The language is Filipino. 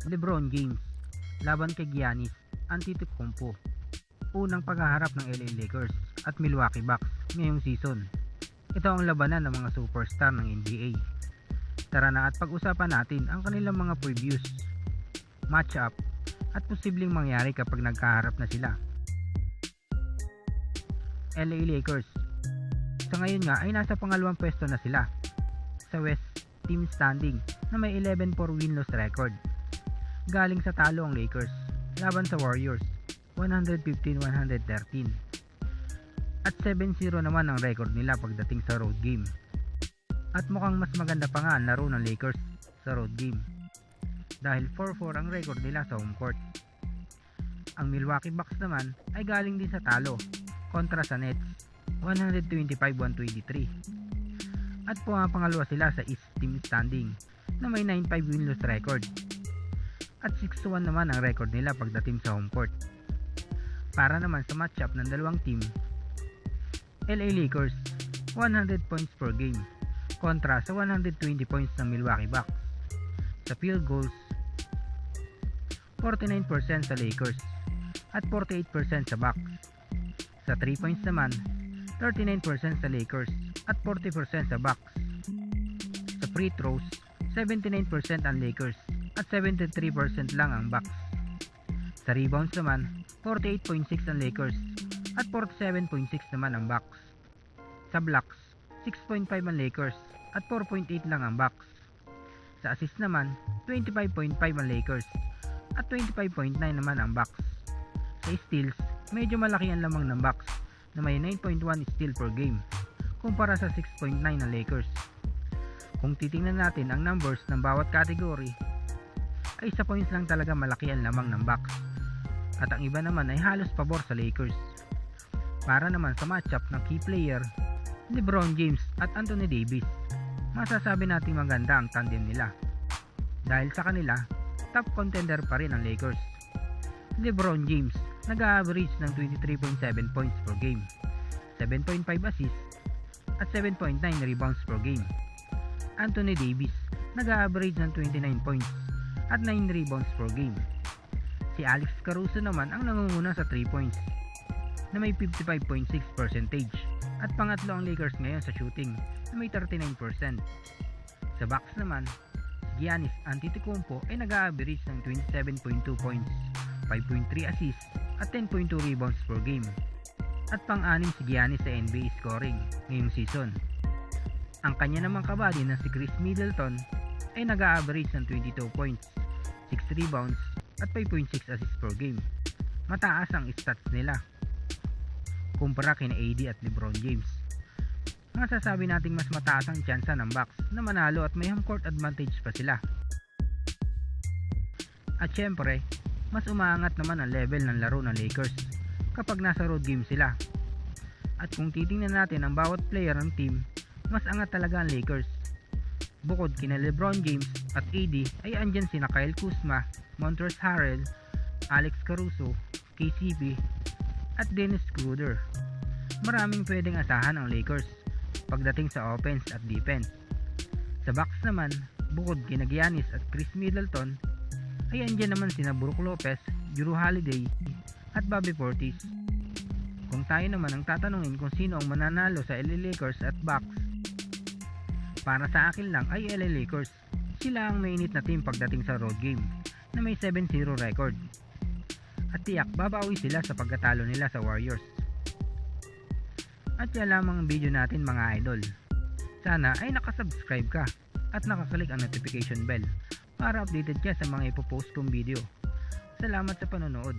LeBron James laban kay Giannis Antetokounmpo. Unang paghaharap ng LA Lakers at Milwaukee Bucks ngayong season. Ito ang labanan ng mga superstar ng NBA. Tara na at pag-usapan natin ang kanilang mga previews, matchup at posibleng mangyari kapag nagkaharap na sila. LA Lakers. Sa ngayon nga ay nasa pangalawang pwesto na sila sa West team standing na may 11-4 win-loss record. Galing sa talo ang Lakers laban sa Warriors 115-113 at 7-0 naman ang record nila pagdating sa road game. At mukhang mas maganda pa nga ang laro ng Lakers sa road game dahil 4-4 ang record nila sa home court. Ang Milwaukee Bucks naman ay galing din sa talo kontra sa Nets 125-123 at pumapangalawa sila sa East team standing na may 9-5 win-loss record at 6-1 naman ang record nila pagdating sa home court. Para naman sa matchup ng dalawang team, LA Lakers 100 points per game kontra sa 120 points ng Milwaukee Bucks. Sa field goals, 49% sa Lakers at 48% sa Bucks. Sa 3 points naman, 39% sa Lakers at 40% sa Bucks. Sa free throws, 79% ang Lakers at 73% lang ang Bucks. Sa rebounds naman, 48.6 ang Lakers at 47.6 naman ang Bucks. Sa blocks, 6.5 ang Lakers at 4.8 lang ang Bucks. Sa assist naman, 25.5 ang Lakers at 25.9 naman ang Bucks. Sa steals, medyo malaki ang lamang ng Bucks na may 9.1 steal per game kumpara sa 6.9 ng Lakers. Kung titingnan natin ang numbers ng bawat category, ay sa points lang talaga malaki ang lamang ng Bucks at ang iba naman ay halos pabor sa Lakers. Para naman sa matchup ng key player, LeBron James at Anthony Davis, masasabi nating maganda ang tandem nila dahil sa kanila, top contender pa rin ang Lakers. LeBron James nag-average ng 23.7 points per game, 7.5 assists at 7.9 rebounds per game. Anthony Davis nag-average ng 29 points at 9 rebounds per game. Si Alex Caruso naman ang nangunguna sa 3 points na may 55.6% at pangatlo ang Lakers ngayon sa shooting na may 39%. Sa Bucks naman, si Giannis Antetokounmpo ay nag-average ng 27.2 points, 5.3 assists at 10.2 rebounds per game. At pang-anim si Giannis sa NBA scoring ngayong season. Ang kanya namang kabady na si Chris Middleton ay nag-average ng 22 points, 6 rebounds at 5.6 assists per game. Mataas ang stats nila kumpara kina AD at LeBron James. Masasabi nating mas mataas ang tsansa ng Bucks na manalo at may home court advantage pa sila. At syempre, mas umaangat naman ang level ng laro ng Lakers kapag nasa road game sila. At kung titingnan natin ang bawat player ng team, mas angat talaga ang Lakers. Bukod kina LeBron James at AD ay andyan sina Kyle Kuzma, Montrezl Harrell, Alex Caruso, KCP at Dennis Schroeder. Maraming pwedeng asahan ang Lakers pagdating sa offense at defense. Sa Bucks naman, bukod kina Giannis at Chris Middleton, ay andyan naman sina Brook Lopez, Jrue Holiday at Bobby Portis. Kung tayo naman ang tatanungin kung sino ang mananalo sa LA Lakers at Bucks, para sa akin lang ay LA Lakers. Sila ang mainit na team pagdating sa road game na may 7-0 record. At tiyak babawi sila sa pagkatalo nila sa Warriors. At yan lamang ang video natin mga idol. Sana ay nakasubscribe ka at nakaklik ang notification bell para updated ka sa mga ipopost kong video. Salamat sa panonood.